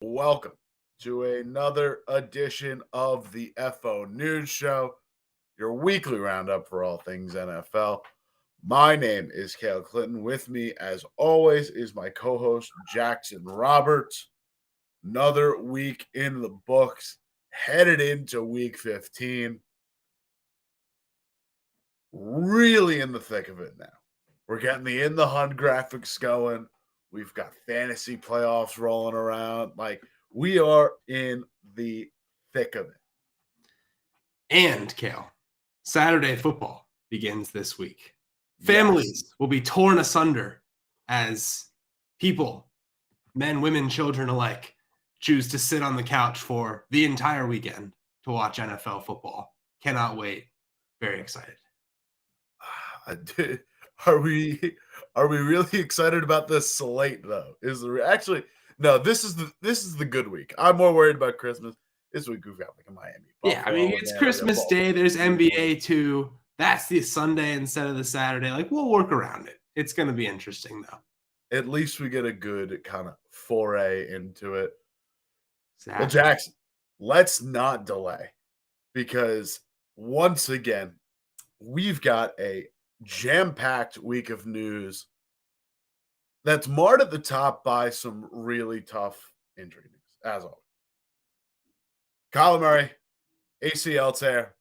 Welcome to another edition of the FO News Show, your weekly roundup for all things NFL. My name is Cale Clinton. With me, as always, is my co-host Jackson Roberts. Another week in the books, headed into week 15. Really in the thick of it now. We're getting the In the Hunt graphics going. We've got fantasy playoffs rolling around. We are in the thick of it. And, Cale, Saturday football begins this week. Families will be torn asunder as people, men, women, children alike, choose to sit on the couch for the entire weekend to watch NFL football. Cannot wait. Very excited. Are we really excited about this slate though? No, this is the good week. I'm more worried about Christmas. This week we've got like a Miami. Yeah, I mean, it's Christmas Day. There's NBA too. That's the Sunday instead of the Saturday. Like, we'll work around it. It's going to be interesting, though. At least we get a good kind of foray into it. Exactly. Well, Jackson, let's not delay because once again, we've got a jam-packed week of news that's marred at the top by some really tough injury news, as always. Kyler Murray, ACL tear,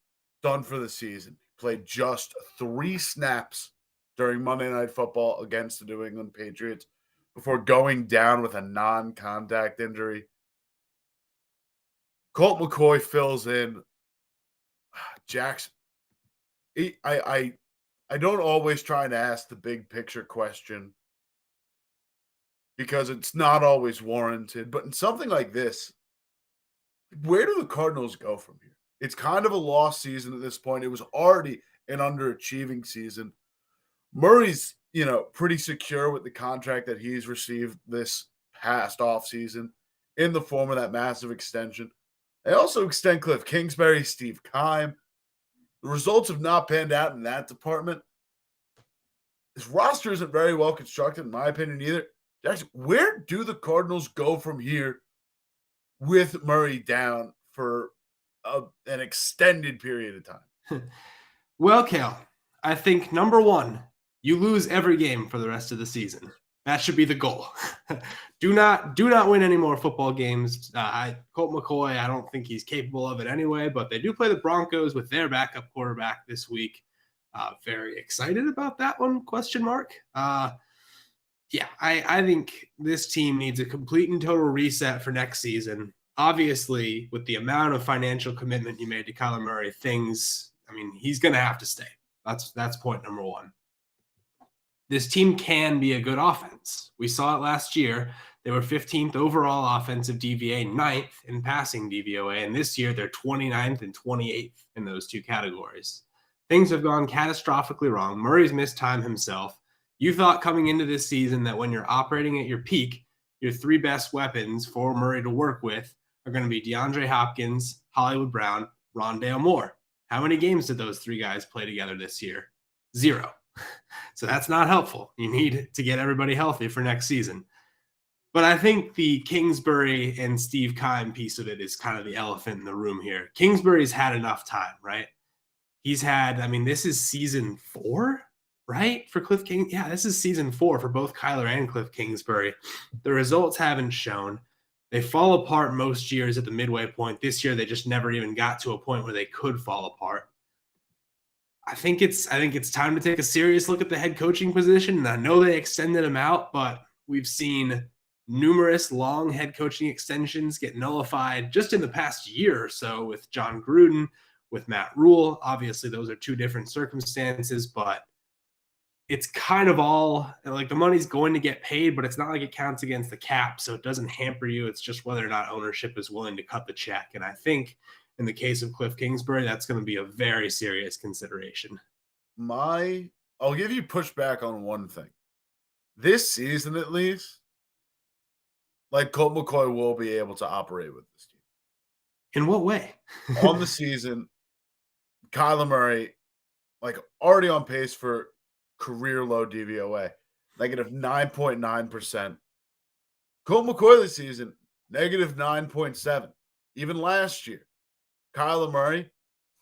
done for the season. Played just 3 snaps during Monday Night Football against the New England Patriots before going down with a non-contact injury. Colt McCoy fills in. Jackson, I don't always try and ask the big picture question because it's not always warranted, but in something like this, where do the Cardinals go from here? It's kind of a lost season at this point. It was already an underachieving season. Murray's, pretty secure with the contract that he's received this past offseason in the form of that massive extension. They also extend Kliff Kingsbury, Steve Keim. The results have not panned out in that department. This roster isn't very well constructed, in my opinion, either. Jackson, where do the Cardinals go from here with Murray down for an extended period of time? Well, Cale, I think number one, you lose every game for the rest of the season. That should be the goal. Do not win any more football games. Colt McCoy, I don't think he's capable of it anyway, but they do play the Broncos with their backup quarterback this week. Very excited about that one, question mark. I think this team needs a complete and total reset for next season. Obviously, with the amount of financial commitment you made to Kyler Murray, he's going to have to stay. That's point number one. This team can be a good offense. We saw it last year. They were 15th overall offensive DVA, 9th in passing DVOA, and this year they're 29th and 28th in those two categories. Things have gone catastrophically wrong. Murray's missed time himself. You thought coming into this season that when you're operating at your peak, your 3 best weapons for Murray to work with are going to be DeAndre Hopkins, Hollywood Brown, Rondale Moore. How many games did those 3 guys play together this year? 0. So that's not helpful. You need to get everybody healthy for next season. But I think the Kingsbury and Steve Keim piece of it is kind of the elephant in the room here. Kingsbury's had enough time, right? He's had, this is season 4, right? For Kliff King. Yeah, this is season 4 for both Kyler and Kliff Kingsbury. The results haven't shown. They fall apart most years at the midway point. This year, they just never even got to a point where they could fall apart. I think it's time to take a serious look at the head coaching position. And I know they extended him out, but we've seen numerous long head coaching extensions get nullified just in the past year or so with John Gruden, with Matt Rule. Obviously, those are 2 different circumstances, but it's kind of all like the money's going to get paid, but it's not like it counts against the cap, so it doesn't hamper you. It's just whether or not ownership is willing to cut the check. And I think in the case of Kliff Kingsbury, that's going to be a very serious consideration. I'll give you pushback on one thing. This season, at least, Colt McCoy will be able to operate with this team. In what way? On the season, Kyler Murray, already on pace for career low DVOA, negative 9.9%. Colt McCoy this season, negative 9.7. Even last year, Kyler Murray,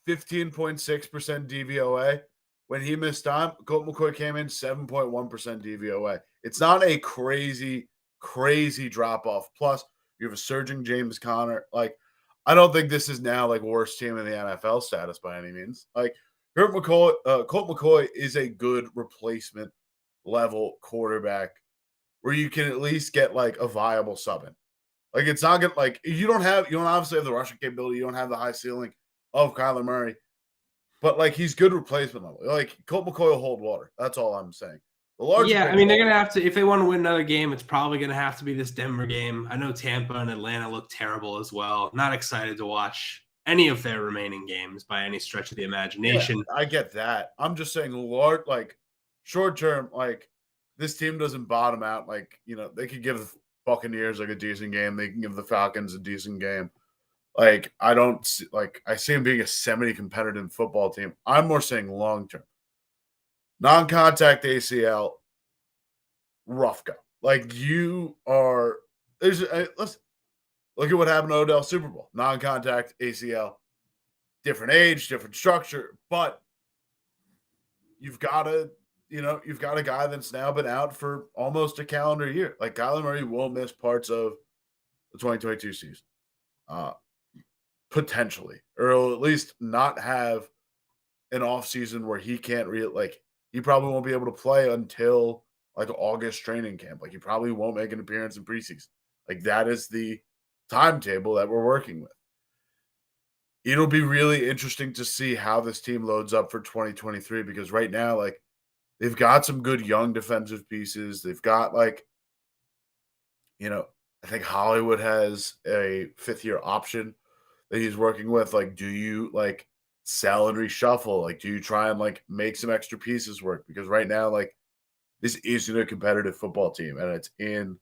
15.6% DVOA. When he missed time, Colt McCoy came in 7.1% DVOA. It's not a crazy drop-off. Plus, you have a surging James Conner. Like, I don't think this is now like worst team in the NFL status by any means. Like, Colt McCoy is a good replacement level quarterback where you can at least get like a viable sub in. Like, it's not good. Like, you don't obviously have the rushing capability. You don't have the high ceiling of Kyler Murray, but like, he's good replacement level. Like, Colt McCoy will hold water. That's all I'm saying. The larger Yeah, I mean, they're going to have to, if they want to win another game, it's probably going to have to be this Denver game. I know Tampa and Atlanta look terrible as well. Not excited to watch any of their remaining games by any stretch of the imagination. Yeah, I get that. I'm just saying, like, short term, like, this team doesn't bottom out. Like, they could give the Buccaneers like a decent game. They can give the Falcons a decent game. Like, I see them being a semi-competitive football team. I'm more saying long term. Non-contact ACL, rough go. Like, listen, look at what happened to Odell Super Bowl. Non-contact ACL, different age, different structure, but you've got a guy that's now been out for almost a calendar year. Like, Kyler Murray will miss parts of the 2022 season, potentially, or he'll at least not have an off season where he can't he probably won't be able to play until like August training camp. Like, he probably won't make an appearance in preseason. Like, that is the timetable that we're working with. It'll be really interesting to see how this team loads up for 2023, because right now, like, they've got some good young defensive pieces. They've got I think Hollywood has a 5th-year option that he's working with. Like, do you sell and reshuffle? Like, do you try and make some extra pieces work? Because right now, this isn't a competitive football team, and it's in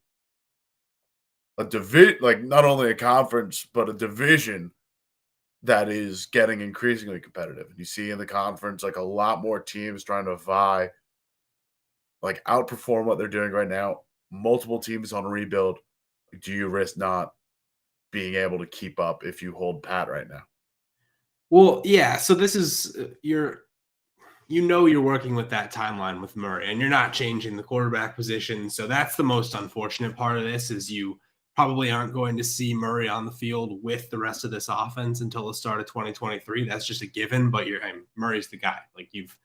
a division, not only a conference, but a division that is getting increasingly competitive. And you see in the conference, a lot more teams trying to vie, outperform what they're doing right now. Multiple teams on a rebuild. Do you risk not being able to keep up if you hold pat right now? Well, yeah. So this is you're working with that timeline with Murray, and you're not changing the quarterback position. So that's the most unfortunate part of this, is you probably aren't going to see Murray on the field with the rest of this offense until the start of 2023. That's just a given, but Murray's the guy. Like, you've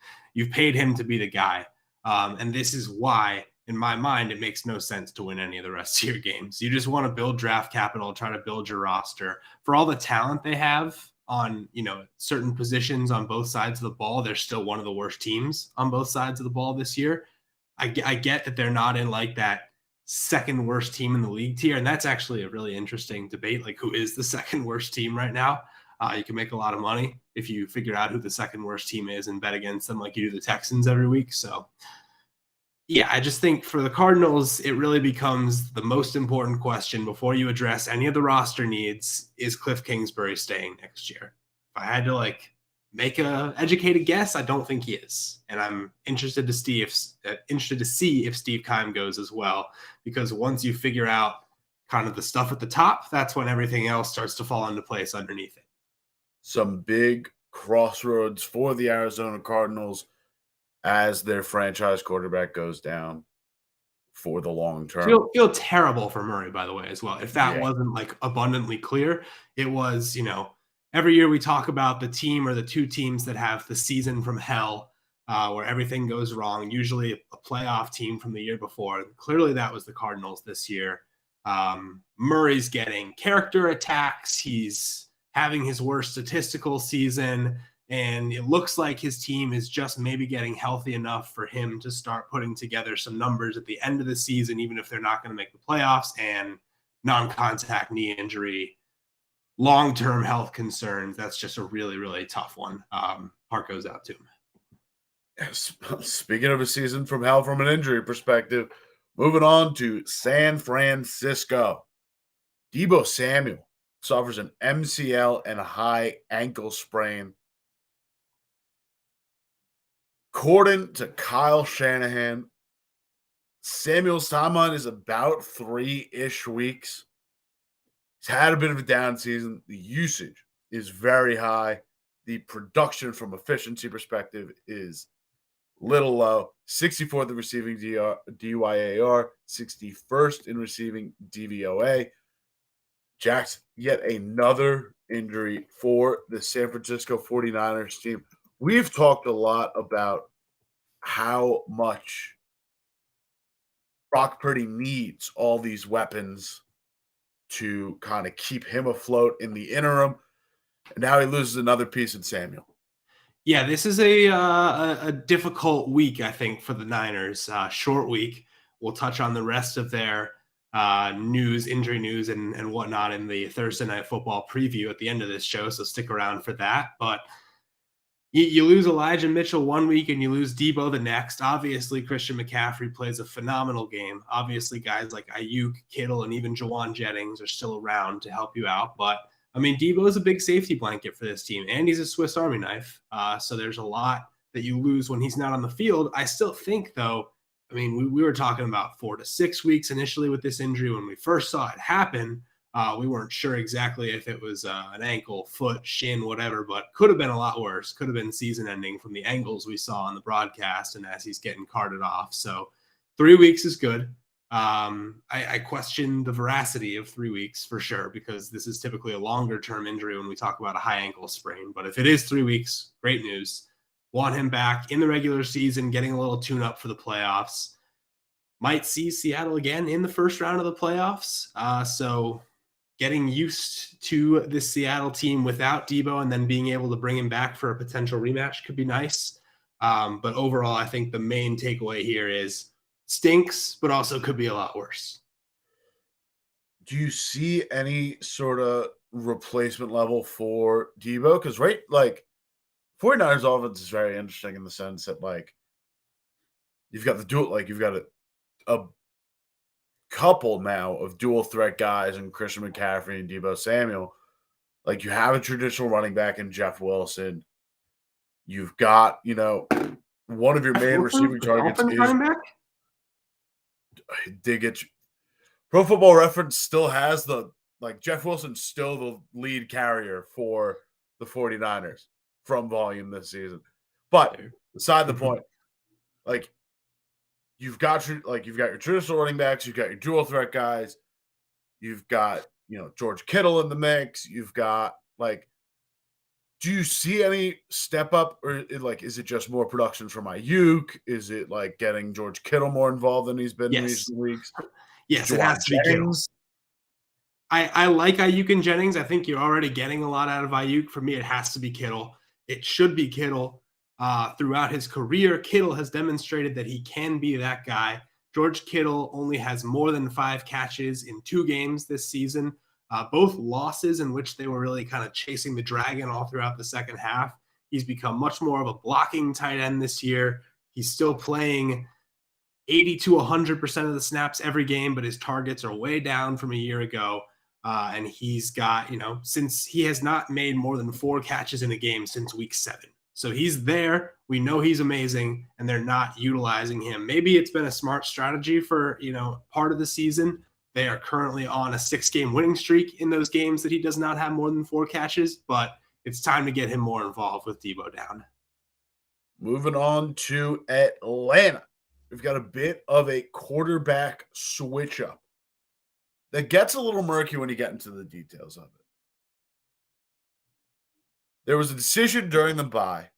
paid him to be the guy. And this is why, in my mind, it makes no sense to win any of the rest of your games. You just want to build draft capital, try to build your roster. For all the talent they have on, certain positions on both sides of the ball, they're still one of the worst teams on both sides of the ball this year. I get that they're not in that second worst team in the league tier, and that's actually a really interesting debate. Like, who is the second worst team right now? You can make a lot of money if you figure out who the second worst team is and bet against them like you do the Texans every week. So yeah, I just think for the Cardinals, it really becomes the most important question before you address any of the roster needs: is Kliff Kingsbury staying next year? If I had to make a educated guess, I don't think he is, and I'm interested to see if Steve Keim goes as well, because once you figure out kind of the stuff at the top, that's when everything else starts to fall into place underneath it. Some big crossroads for the Arizona Cardinals as their franchise quarterback goes down for the long term. Feel terrible for Murray, by the way, as well. If that wasn't abundantly clear, it was, every year we talk about the team or the two teams that have the season from hell, where everything goes wrong, usually a playoff team from the year before. Clearly that was the Cardinals this year. Murray's getting character attacks. He's having his worst statistical season. And it looks like his team is just maybe getting healthy enough for him to start putting together some numbers at the end of the season, even if they're not going to make the playoffs. And non-contact knee injury, long-term health concerns, that's just a really, really tough one. Heart goes out to him. Speaking of a season from hell from an injury perspective, moving on to San Francisco. Deebo Samuel suffers an MCL and a high ankle sprain. According to Kyle Shanahan, Samuel's timeline is about 3-ish weeks. He's had a bit of a down season. The usage is very high. The production from efficiency perspective is little low. 64th in receiving DYAR, 61st in receiving DVOA. Jackson, yet another injury for the San Francisco 49ers team. We've talked a lot about how much Brock Purdy needs all these weapons to kind of keep him afloat in the interim. And now he loses another piece in Samuel. Yeah, this is a difficult week, I think, for the Niners. Short week. We'll touch on the rest of their injury news and whatnot in the Thursday Night Football preview at the end of this show, so stick around for that. But you lose Elijah Mitchell one week and you lose Deebo the next. Obviously, Christian McCaffrey plays a phenomenal game. Obviously, guys like Aiyuk, Kittle, and even Jawan Jennings are still around to help you out. But, I mean, Deebo is a big safety blanket for this team, and he's a Swiss Army knife. So there's a lot that you lose when he's not on the field. I still think, though, I mean, we were talking about 4 to 6 weeks initially with this injury when we first saw it happen. We weren't sure exactly if it was an ankle, foot, shin, whatever, but could have been a lot worse. Could have been season ending from the angles we saw on the broadcast and as he's getting carted off. So 3 weeks is good. I question the veracity of 3 weeks for sure, because this is typically a longer term injury when we talk about a high ankle sprain. But if it is 3 weeks, great news. Want him back in the regular season, getting a little tune up for the playoffs. Might see Seattle again in the first round of the playoffs. So getting used to this Seattle team without Deebo and then being able to bring him back for a potential rematch could be nice. But overall, I think the main takeaway here is stinks, but also could be a lot worse. Do you see any sort of replacement level for Deebo? Because, right, like, 49ers offense is very interesting in the sense that, like, you've got a couple now of dual threat guys in Christian McCaffrey and Deebo Samuel. Like, you have a traditional running back in Jeff Wilson. You've got, one of your main receiving targets is running back? Dig it. Pro Football Reference still has Jeff Wilson's still the lead carrier for the 49ers from volume this season. But beside the point, like, you've got your traditional running backs, you've got your dual threat guys, you've got, George Kittle in the mix, you've got, do you see any step up, or is it just more production from Aiyuk? Is it like getting George Kittle more involved than he's been in recent weeks? Yes, it has to be Kittle. I like Aiyuk and Jennings. I think you're already getting a lot out of Aiyuk. For me, it has to be Kittle. It should be Kittle. Throughout his career, Kittle has demonstrated that he can be that guy. George Kittle only has more than 5 catches in 2 games this season. Both losses in which they were really kind of chasing the dragon all throughout the second half. He's become much more of a blocking tight end this year. He's still playing 80 to 100% of the snaps every game, but his targets are way down from a year ago. And he's got, since he has not made more than 4 catches in a game since week 7. So he's there. We know he's amazing, and they're not utilizing him. Maybe it's been a smart strategy for, part of the season. They are currently on a 6-game winning streak in those games that he does not have more than 4 catches, but it's time to get him more involved with Deebo down. Moving on to Atlanta. We've got a bit of a quarterback switch up that gets a little murky when you get into the details of it. There was a decision during the bye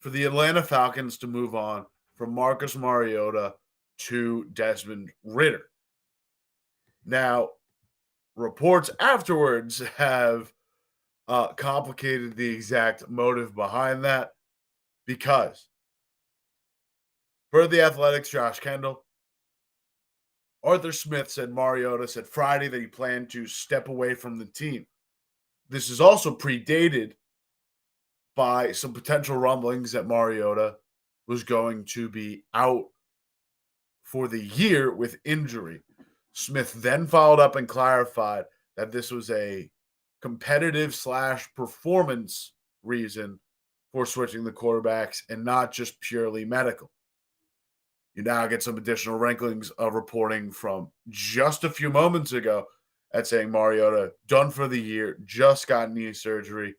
for the Atlanta Falcons to move on from Marcus Mariota to Desmond Ridder. Now, reports afterwards have complicated the exact motive behind that, because per the Athletics' Josh Kendall, Arthur Smith said Mariota said Friday that he planned to step away from the team. This is also predated by some potential rumblings that Mariota was going to be out for the year with injury. Smith then followed up and clarified that this was a competitive / performance reason for switching the quarterbacks and not just purely medical. You now get some additional ranklings of reporting from just a few moments ago at saying Mariota done for the year, just got knee surgery.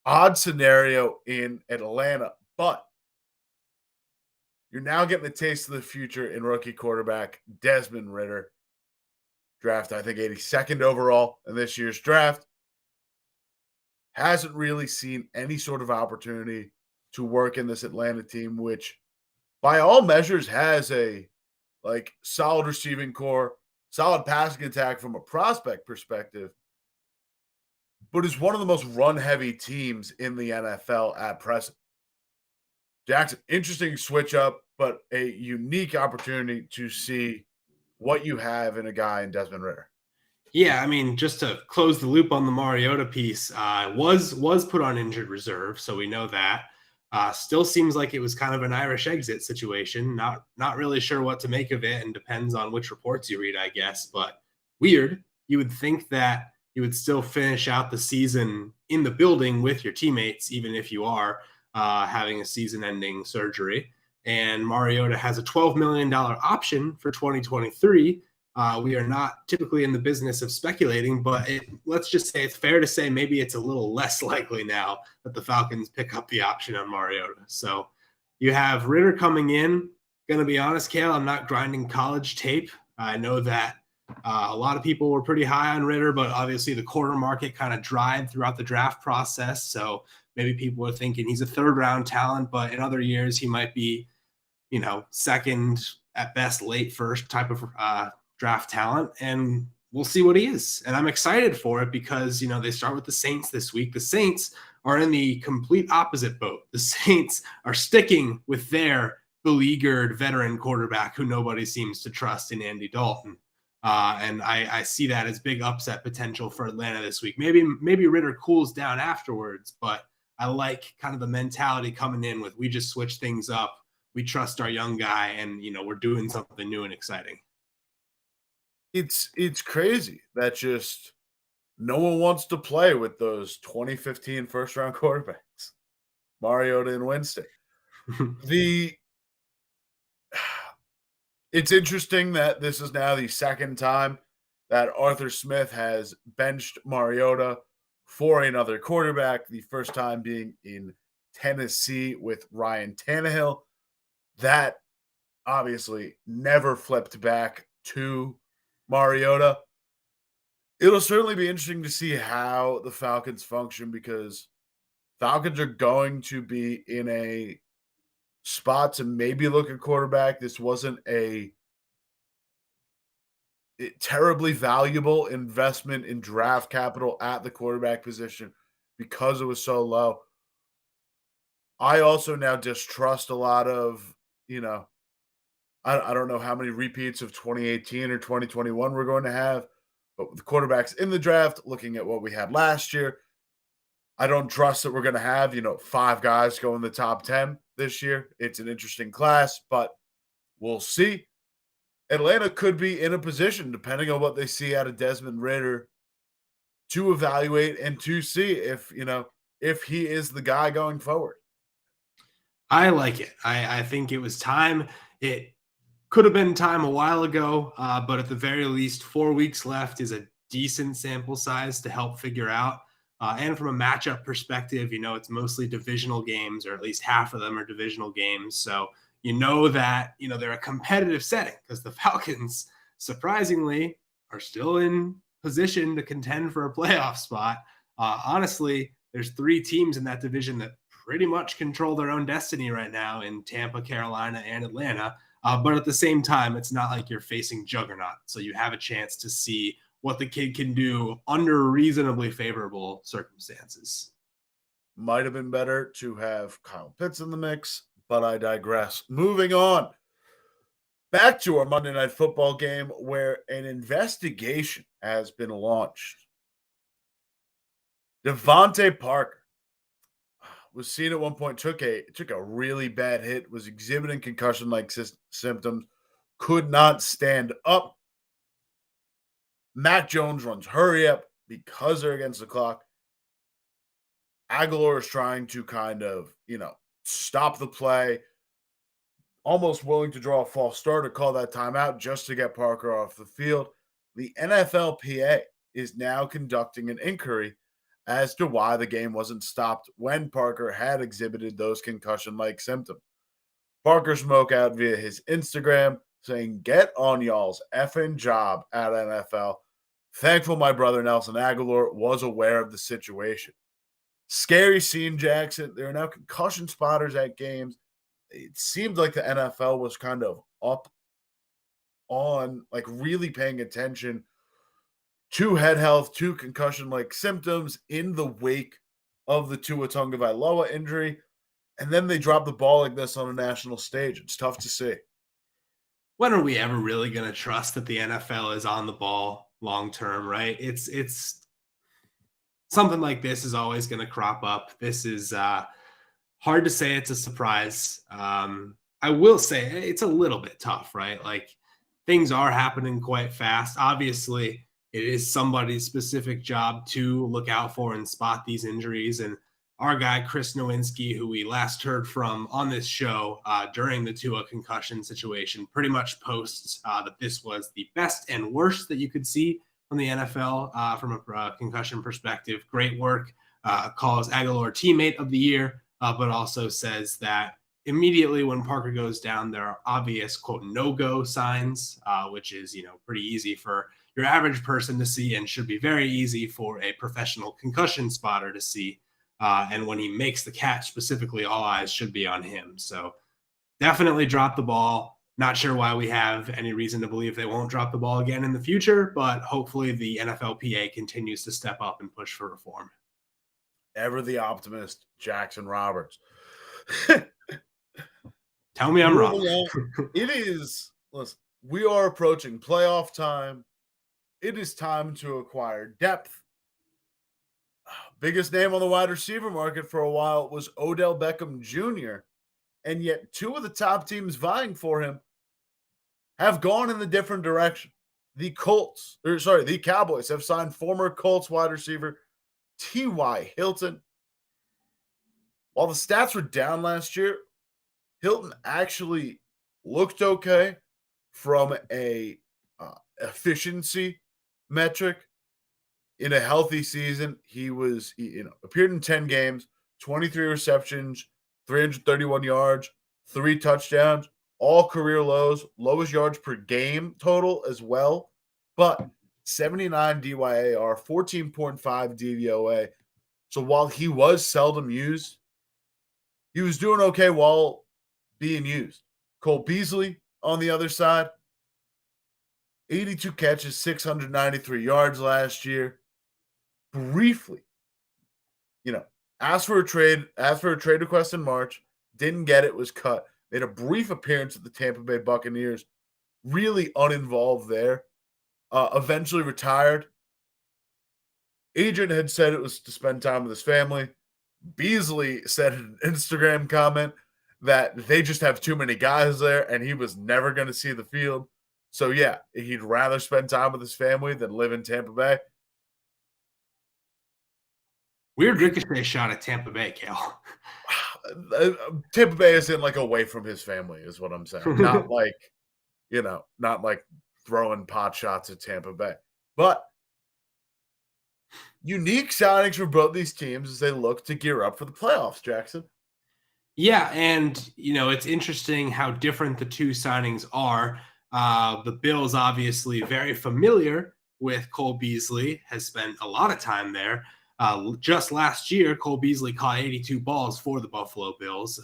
Odd scenario in Atlanta, but you're now getting a taste of the future in rookie quarterback Desmond Ridder. Draft, I think, 82nd overall in this year's draft. Hasn't really seen any sort of opportunity to work in this Atlanta team, which by all measures has a solid receiving core, solid passing attack from a prospect perspective, but is one of the most run-heavy teams in the NFL at present. Jackson, interesting switch up, but a unique opportunity to see what you have in a guy in Desmond Ridder. Yeah, I mean, just to close the loop on the Mariota piece, was put on injured reserve, so we know that. Still seems like it was kind of an Irish exit situation. Not really sure what to make of it, and depends on which reports you read, I guess. But weird. You would think that you would still finish out the season in the building with your teammates, even if you are having a season-ending surgery. And Mariota has a $12 million option for 2023. We are not typically in the business of speculating, but let's just say it's fair to say maybe it's a little less likely now that the Falcons pick up the option on Mariota. So you have Ridder coming in. Going to be honest, Cale, I'm not grinding college tape. I know that a lot of people were pretty high on Ridder, but obviously the quarter market kind of dried throughout the draft process. So maybe people are thinking he's a third-round talent, but in other years he might be, second, at best late first type of draft talent, and we'll see what he is. And I'm excited for it because, they start with the Saints this week. The Saints are in the complete opposite boat. The Saints are sticking with their beleaguered veteran quarterback who nobody seems to trust in Andy Dalton. And I see that as big upset potential for Atlanta this week. Maybe Ridder cools down afterwards, but I like kind of the mentality coming in with, we just switch things up. We trust our young guy, and, we're doing something new and exciting. It's crazy that just no one wants to play with those 2015 first-round quarterbacks, Mariota and Winston. It's interesting that this is now the second time that Arthur Smith has benched Mariota for another quarterback, the first time being in Tennessee with Ryan Tannehill. That obviously never flipped back to Mariota. It'll certainly be interesting to see how the Falcons function, because Falcons are going to be in a spot to maybe look at quarterback. This wasn't a terribly valuable investment in draft capital at the quarterback position because it was so low. I also now distrust a lot of, I don't know how many repeats of 2018 or 2021 we're going to have, but with the quarterbacks in the draft, looking at what we had last year, I don't trust that we're going to have, 5 guys go in the top 10 this year. It's an interesting class, but we'll see. Atlanta could be in a position, depending on what they see out of Desmond Ridder, to evaluate and to see if he is the guy going forward. I like it. I think it was time. It could have been time a while ago, but at the very least, 4 weeks left is a decent sample size to help figure out. And from a matchup perspective, it's mostly divisional games, or at least half of them are divisional games. So that, they're a competitive setting, because the Falcons, surprisingly, are still in position to contend for a playoff spot. Honestly, there's 3 teams in that division that pretty much control their own destiny right now, in Tampa, Carolina, and Atlanta. But at the same time, it's not like you're facing juggernaut. So you have a chance to see what the kid can do under reasonably favorable circumstances. Might have been better to have Kyle Pitts in the mix, but I digress. Moving on. Back to our Monday Night Football game, where an investigation has been launched. DeVante Parker was seen at one point, took a really bad hit, was exhibiting concussion-like symptoms, could not stand up. Matt Jones runs hurry up because they're against the clock. Aguilar is trying to kind of, stop the play, almost willing to draw a false start or call that timeout just to get Parker off the field. the NFLPA is now conducting an inquiry as to why the game wasn't stopped when Parker had exhibited those concussion-like symptoms. Parker spoke out via his Instagram saying, "Get on y'all's effing job at NFL. Thankful my brother Nelson Aguilar was aware of the situation." Scary scene, Jackson. There are now concussion spotters at games. It seemed like the NFL was kind of up on, like, really paying attention to head health, to concussion-like symptoms in the wake of the Tua Tagovailoa injury. And then they drop the ball like this on a national stage. It's tough to see. When are we ever really going to trust that the NFL is on the ball long term, right? It's something like this is always going to crop up. This is hard to say it's a surprise. I will say it's a little bit tough, right? Like, things are happening quite fast. Obviously, it is somebody's specific job to look out for and spot these injuries. And our guy, Chris Nowinski, who we last heard from on this show during the Tua concussion situation, pretty much posts that this was the best and worst that you could see from the NFL from a concussion perspective. Great work. Calls Aguilar teammate of the year, but also says that immediately when Parker goes down, there are obvious, quote, no-go signs, which is, pretty easy for your average person to see and should be very easy for a professional concussion spotter to see. And when he makes the catch specifically, all eyes should be on him. So definitely drop the ball. Not sure why we have any reason to believe they won't drop the ball again in the future, but hopefully the NFLPA continues to step up and push for reform. Ever the optimist, Jackson Roberts. Tell me I'm wrong. It is, listen, we are approaching playoff time. It is time to acquire depth. Biggest name on the wide receiver market for a while was Odell Beckham Jr., and yet two of the top teams vying for him have gone in the different direction. The Cowboys have signed former Colts wide receiver T.Y. Hilton. While the stats were down last year, Hilton actually looked okay from a efficiency metric. In a healthy season, he appeared in 10 games, 23 receptions, 331 yards, 3 touchdowns, all career lows, lowest yards per game total as well, but 79 DYAR, 14.5 DVOA. So while he was seldom used, he was doing okay while being used. Cole Beasley on the other side, 82 catches, 693 yards last year. Briefly, asked for a trade request in March, didn't get it, was cut. Made a brief appearance at the Tampa Bay Buccaneers, really uninvolved there. Eventually retired. Agent had said it was to spend time with his family. Beasley said in an Instagram comment that they just have too many guys there and he was never going to see the field. So, yeah, he'd rather spend time with his family than live in Tampa Bay. Weird ricochet shot at Tampa Bay, Cale. Tampa Bay isn't like away from his family, is what I'm saying. Not like throwing pot shots at Tampa Bay. But unique signings for both these teams as they look to gear up for the playoffs, Jackson. Yeah, and it's interesting how different the two signings are. The Bills obviously very familiar with Cole Beasley, has spent a lot of time there. Just last year, Cole Beasley caught 82 balls for the Buffalo Bills.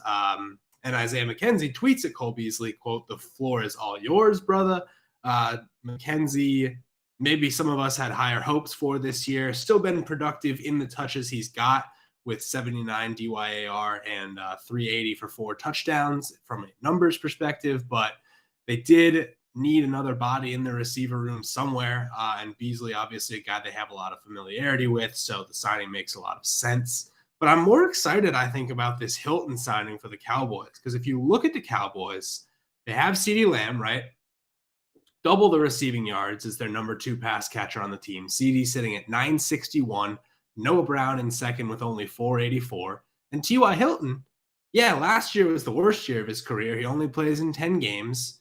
And Isaiah McKenzie tweets at Cole Beasley, quote, "The floor is all yours, brother." McKenzie, maybe some of us had higher hopes for this year. Still been productive in the touches he's got with 79 DYAR and 380 for 4 touchdowns from a numbers perspective. But they did need another body in the receiver room somewhere. And Beasley, obviously a guy they have a lot of familiarity with. So the signing makes a lot of sense. But I'm more excited, I think, about this Hilton signing for the Cowboys. Because if you look at the Cowboys, they have CeeDee Lamb, right? Double the receiving yards is their number 2 pass catcher on the team. CeeDee sitting at 961. Noah Brown in second with only 484. And T.Y. Hilton, last year was the worst year of his career. He only plays in 10 games.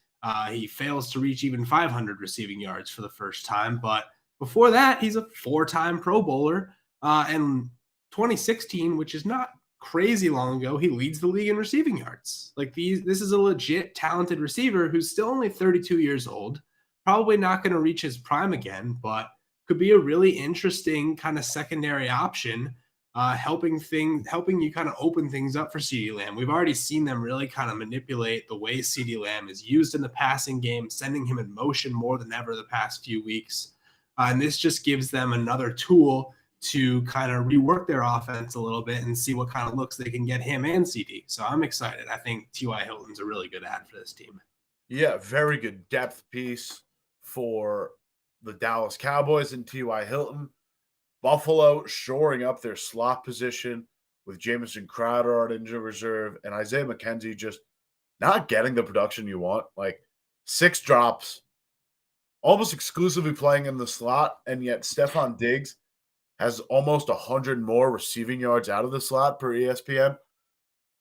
He fails to reach even 500 receiving yards for the first time. But before that, he's a 4-time Pro Bowler. And 2016, which is not crazy long ago, he leads the league in receiving yards. This is a legit talented receiver who's still only 32 years old. Probably not going to reach his prime again, but could be a really interesting kind of secondary option, helping you kind of open things up for CeeDee Lamb. We've already seen them really kind of manipulate the way CeeDee Lamb is used in the passing game, sending him in motion more than ever the past few weeks. And this just gives them another tool to kind of rework their offense a little bit and see what kind of looks they can get him and CD. So I'm excited. I think T.Y. Hilton's a really good ad for this team. Yeah, very good depth piece for the Dallas Cowboys and T.Y. Hilton. Buffalo shoring up their slot position with Jamison Crowder on injured reserve and Isaiah McKenzie just not getting the production you want. Like 6 drops, almost exclusively playing in the slot, and yet Stephon Diggs has almost 100 more receiving yards out of the slot per ESPN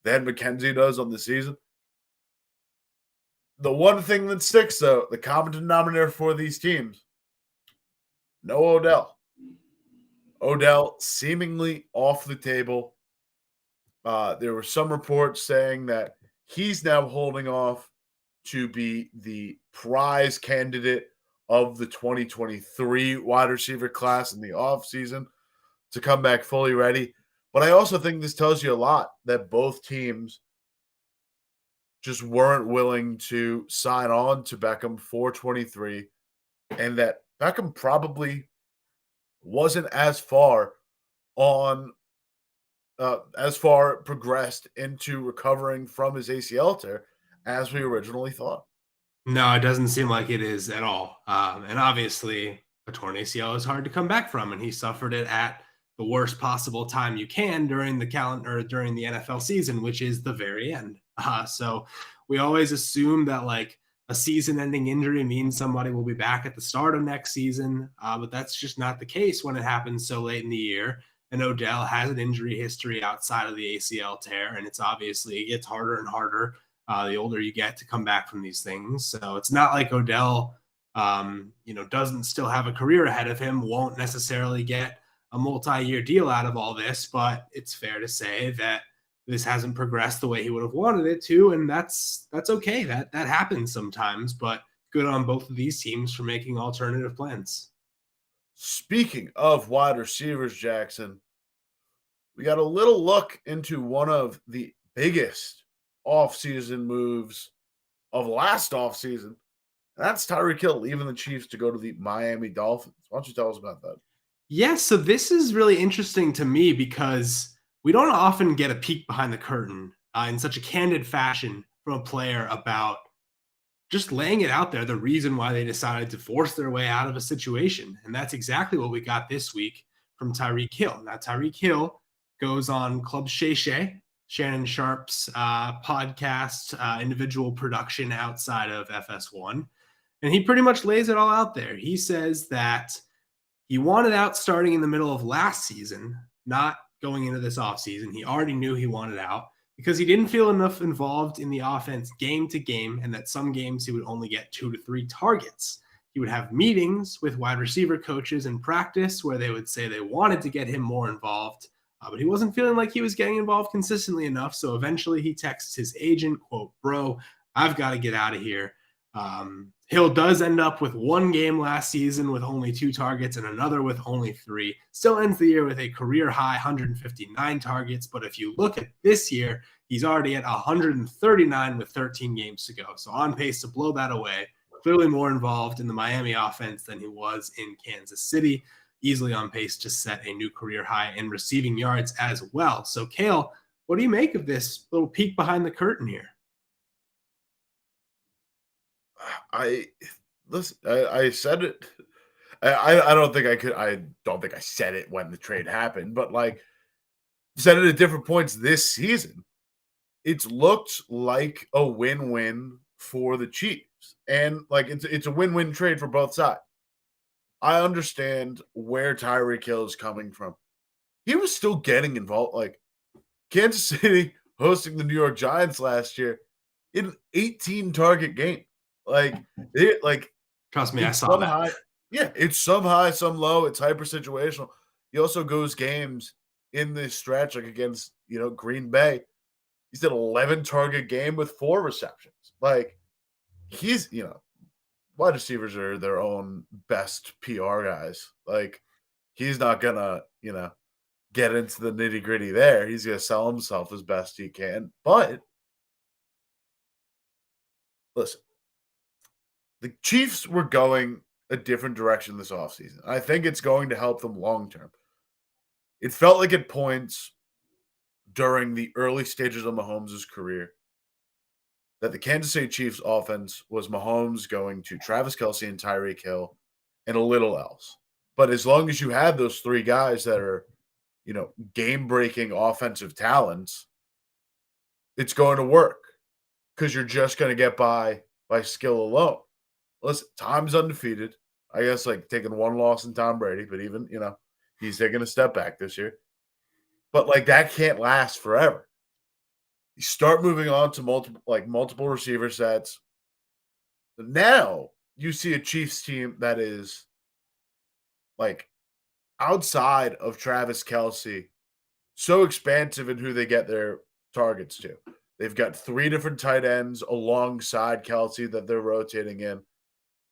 than McKenzie does on the season. The one thing that sticks, though, the common denominator for these teams, no Odell. Odell seemingly off the table. There were some reports saying that he's now holding off to be the prize candidate of the 2023 wide receiver class in the offseason to come back fully ready. But I also think this tells you a lot that both teams just weren't willing to sign on to Beckham for 23, and that Beckham probably wasn't as far progressed into recovering from his ACL tear as we originally thought. No, it doesn't seem like it is at all. And obviously, a torn ACL is hard to come back from, and he suffered it at the worst possible time you can during the NFL season, which is the very end. So we always assume that like a season-ending injury means somebody will be back at the start of next season, but that's just not the case when it happens so late in the year. And Odell has an injury history outside of the ACL tear, and it gets harder and harder the older you get to come back from these things. So it's not like Odell, doesn't still have a career ahead of him, won't necessarily get a multi-year deal out of all this, but it's fair to say that this hasn't progressed the way he would have wanted it to, and that's okay. That happens sometimes, but good on both of these teams for making alternative plans. Speaking of wide receivers, Jackson, we got a little look into one of the biggest offseason moves of last offseason. That's Tyreek Hill leaving the Chiefs to go to the Miami Dolphins. Why don't you tell us about that? Yeah, so this is really interesting to me because we don't often get a peek behind the curtain in such a candid fashion from a player about just laying it out there, the reason why they decided to force their way out of a situation. And that's exactly what we got this week from Tyreek Hill. Now, Tyreek Hill goes on Club Shay Shay, Shannon Sharp's podcast, individual production outside of FS1. And he pretty much lays it all out there. He says that he wanted out starting in the middle of last season, not going into this offseason. He already knew he wanted out because he didn't feel enough involved in the offense game to game, and that some games he would only get 2 to 3 targets. He would have meetings with wide receiver coaches in practice where they would say they wanted to get him more involved, but he wasn't feeling like he was getting involved consistently enough. So eventually he texts his agent, quote, "Bro, I've got to get out of here." Hill does end up with 1 game last season with only 2 targets and another with only 3. Still ends the year with a career high 159 targets. But if you look at this year, he's already at 139 with 13 games to go. So on pace to blow that away. Clearly more involved in the Miami offense than he was in Kansas City. Easily on pace to set a new career high in receiving yards as well. So Cale, what do you make of this little peek behind the curtain here? I said it. I don't think I could. I don't think I said it when the trade happened, but like said it at different points this season. It's looked like a win-win for the Chiefs, and like it's a win-win trade for both sides. I understand where Tyreek Hill is coming from. He was still getting involved. Like Kansas City hosting the New York Giants last year in an 18 target game. Like Trust me, I it's saw some that. high. Yeah, it's some high, some low. It's hyper situational. He also goes games in this stretch, like against Green Bay. He's an 11 target game with 4 receptions. Like he's wide receivers are their own best PR guys. Like he's not gonna get into the nitty gritty there. He's gonna sell himself as best he can. But listen, the Chiefs were going a different direction this offseason. I think it's going to help them long term. It felt like at points during the early stages of Mahomes' career that the Kansas City Chiefs offense was Mahomes going to Travis Kelce and Tyreek Hill and a little else. But as long as you have those 3 guys that are, game-breaking offensive talents, it's going to work because you're just going to get by skill alone. Listen, Tom's undefeated. I guess taking 1 loss in Tom Brady, but even, he's taking a step back this year. But that can't last forever. You start moving on to multiple receiver sets. Now you see a Chiefs team that is outside of Travis Kelce, so expansive in who they get their targets to. They've got 3 different tight ends alongside Kelce that they're rotating in.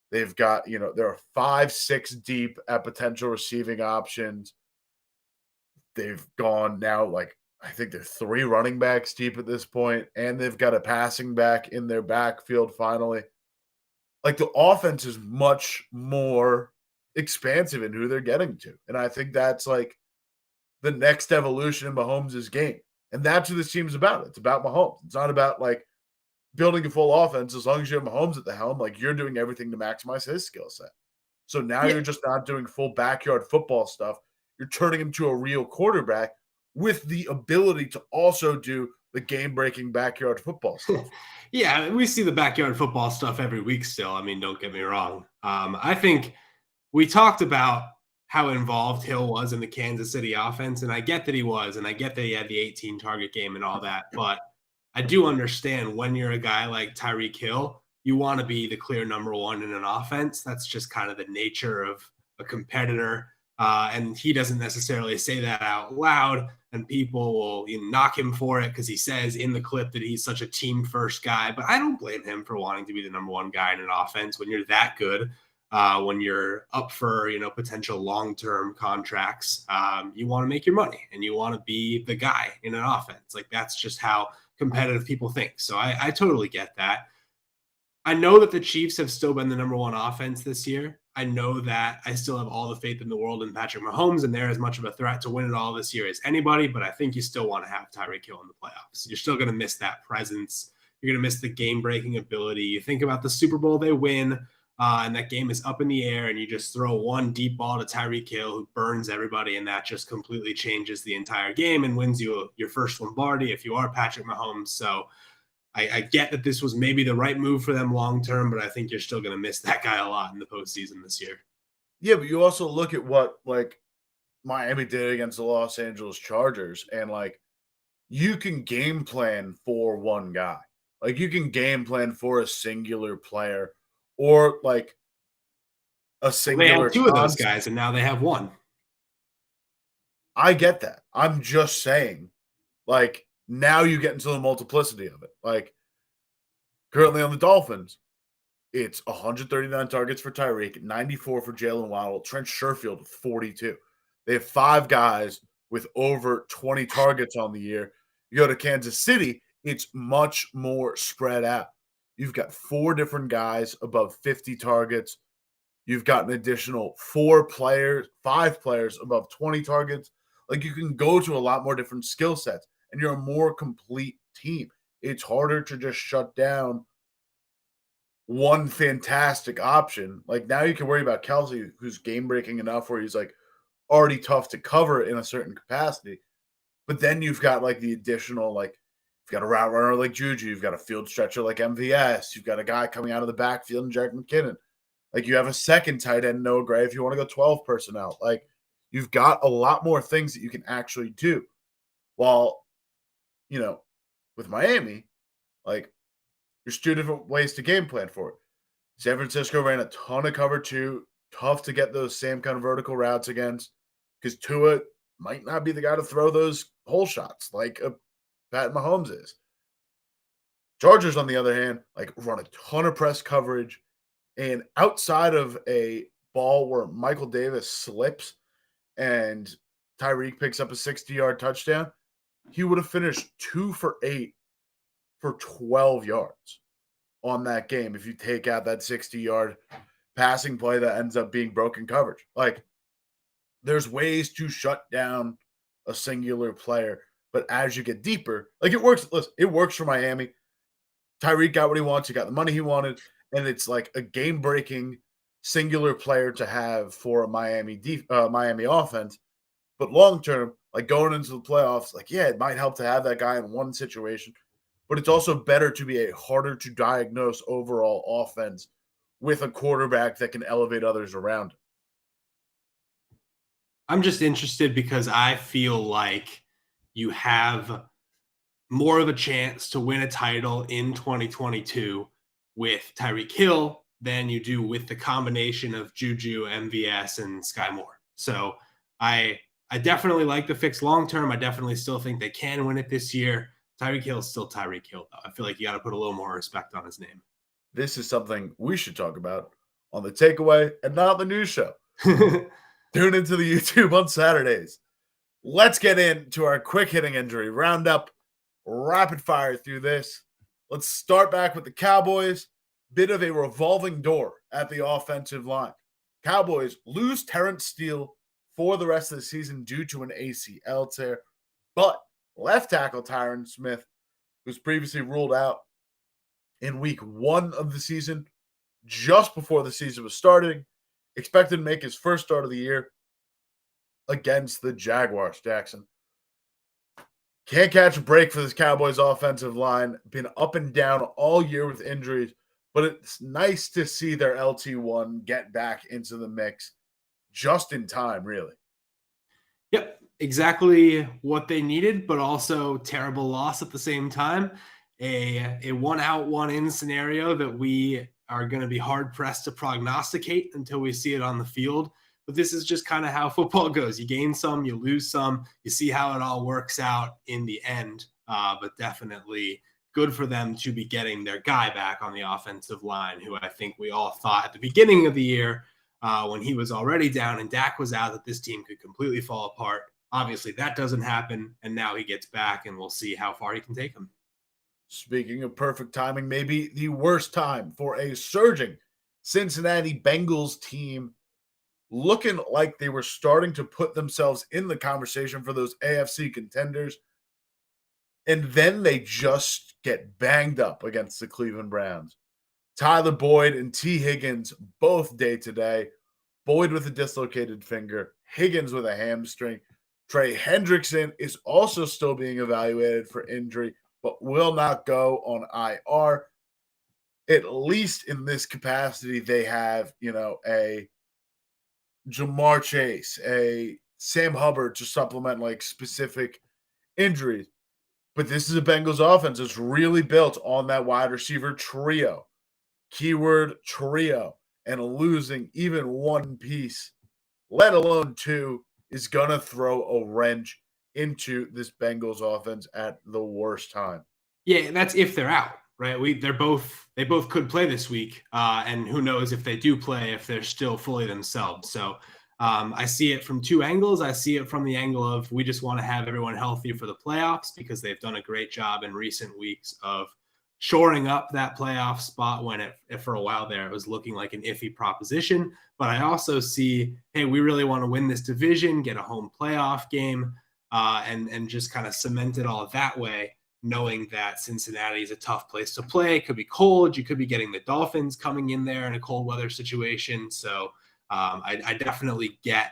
They've got, there are 5, 6 deep at potential receiving options. They've gone now, I think they're 3 running backs deep at this point, and they've got a passing back in their backfield finally. The offense is much more expansive in who they're getting to. And I think that's the next evolution in Mahomes' game. And that's what this team's about. It's about Mahomes. It's not about building a full offense. As long as you have Mahomes at the helm, you're doing everything to maximize his skill set. So now you're just not doing full backyard football stuff. You're turning him to a real quarterback with the ability to also do the game-breaking backyard football stuff. Yeah, we see the backyard football stuff every week still. I mean, don't get me wrong. I think we talked about how involved Hill was in the Kansas City offense, and I get that he was, and I get that he had the 18 target game and all that, but I do understand when you're a guy like Tyreek Hill, you want to be the clear number 1 in an offense. That's just kind of the nature of a competitor. And he doesn't necessarily say that out loud, and people will knock him for it because he says in the clip that he's such a team first guy. But I don't blame him for wanting to be the number 1 guy in an offense when you're that good. When you're up for potential long-term contracts, you want to make your money and you want to be the guy in an offense. That's just how competitive people think. So I totally get that. I know that the Chiefs have still been the number 1 offense this year. I know that I still have all the faith in the world in Patrick Mahomes, and they're as much of a threat to win it all this year as anybody, but I think you still want to have Tyreek Hill in the playoffs. You're still going to miss that presence. You're going to miss the game-breaking ability. You think about the Super Bowl they win, and that game is up in the air, and you just throw 1 deep ball to Tyreek Hill who burns everybody, and that just completely changes the entire game and wins you your first Lombardi if you are Patrick Mahomes. So I get that this was maybe the right move for them long term, but I think you're still going to miss that guy a lot in the postseason this year. Yeah, but you also look at what Miami did against the Los Angeles Chargers, and you can game plan for 1 guy. You can game plan for a singular player or a singular. They had 2 of those guys, and now they have 1. I get that. I'm just saying, now you get into the multiplicity of it. Currently on the Dolphins, it's 139 targets for Tyreek, 94 for Jalen Waddle, Trent Sherfield with 42. They have 5 guys with over 20 targets on the year. You go to Kansas City, it's much more spread out. You've got 4 different guys above 50 targets. You've got an additional 5 players above 20 targets. You can go to a lot more different skill sets, and you're a more complete team. It's harder to just shut down 1 fantastic option. Now you can worry about Kelce, who's game breaking enough where he's already tough to cover in a certain capacity. But then you've got the additional, you've got a route runner like Juju, you've got a field stretcher like MVS, you've got a guy coming out of the backfield and Jerick McKinnon. You have a second tight end, Noah Gray, if you want to go 12 personnel. You've got a lot more things that you can actually do. While, with Miami, there's 2 different ways to game plan for it. San Francisco ran a ton of cover two. Tough to get those same kind of vertical routes against because Tua might not be the guy to throw those hole shots like a Pat Mahomes is. Chargers, on the other hand, like run a ton of press coverage. And outside of a ball where Michael Davis slips and Tyreek picks up a 60-yard touchdown, he would have finished 2 for 8 for 12 yards on that game if you take out that 60-yard passing play that ends up being broken coverage. Like, there's ways to shut down a singular player, but as you get deeper, like it works. Listen, it works for Miami. Tyreek got what he wants. He got the money he wanted, and it's like a game-breaking singular player to have for a Miami offense. But long term, like going into the playoffs, like yeah, it might help to have that guy in one situation, but it's also better to be a harder to diagnose overall offense with a quarterback that can elevate others around him. I'm just interested because I feel like you have more of a chance to win a title in 2022 with Tyreek Hill than you do with the combination of Juju, MVS, and Sky Moore. So I definitely like the fix long term. I definitely still think they can win it this year. Tyreek Hill is still Tyreek Hill, though. I feel like you got to put a little more respect on his name. This is something we should talk about on the takeaway and not the news show. Tune into the YouTube on Saturdays. Let's get into our quick hitting injury roundup. Rapid fire through this. Let's start back with the Cowboys. Bit of a revolving door at the offensive line. Cowboys lose Terence Steele for the rest of the season due to an ACL tear, but left tackle Tyron Smith, who's previously ruled out in week 1 of the season, just before the season was starting, expected to make his first start of the year against the Jaguars. Jackson can't catch a break for this Cowboys offensive line. Been up and down all year with injuries, but it's nice to see their LT1 get back into the mix just in time, really. Yep, exactly what they needed, but also terrible loss at the same time. A 1 out, 1 in scenario that we are going to be hard pressed to prognosticate until we see it on the field. But this is just kind of how football goes. You gain some, you lose some, you see how it all works out in the end. But definitely good for them to be getting their guy back on the offensive line, who I think we all thought at the beginning of the year when he was already down and Dak was out that this team could completely fall apart. Obviously, that doesn't happen, and now he gets back, and we'll see how far he can take him. Speaking of perfect timing, maybe the worst time for a surging Cincinnati Bengals team, looking like they were starting to put themselves in the conversation for those AFC contenders. And then they just get banged up against the Cleveland Browns. Tyler Boyd and T. Higgins, both day-to-day. Boyd with a dislocated finger, Higgins with a hamstring. Trey Hendrickson is also still being evaluated for injury, but will not go on IR. At least in this capacity, they have, a Jamar Chase, a Sam Hubbard to supplement like specific injuries. But this is a Bengals offense that's really built on that wide receiver trio. Keyword trio. And losing even one piece, let alone 2, is going to throw a wrench into this Bengals offense at the worst time. Yeah, that's if they're out, right? They both could play this week, and who knows if they do play, if they're still fully themselves. So I see it from 2 angles. I see it from the angle of we just want to have everyone healthy for the playoffs because they've done a great job in recent weeks of shoring up that playoff spot when for a while there it was looking like an iffy proposition. But I also see, hey, we really want to win this division, get a home playoff game, and just kind of cement it all that way, knowing that Cincinnati is a tough place to play. It could be cold. You could be getting the Dolphins coming in there in a cold weather situation. So I definitely get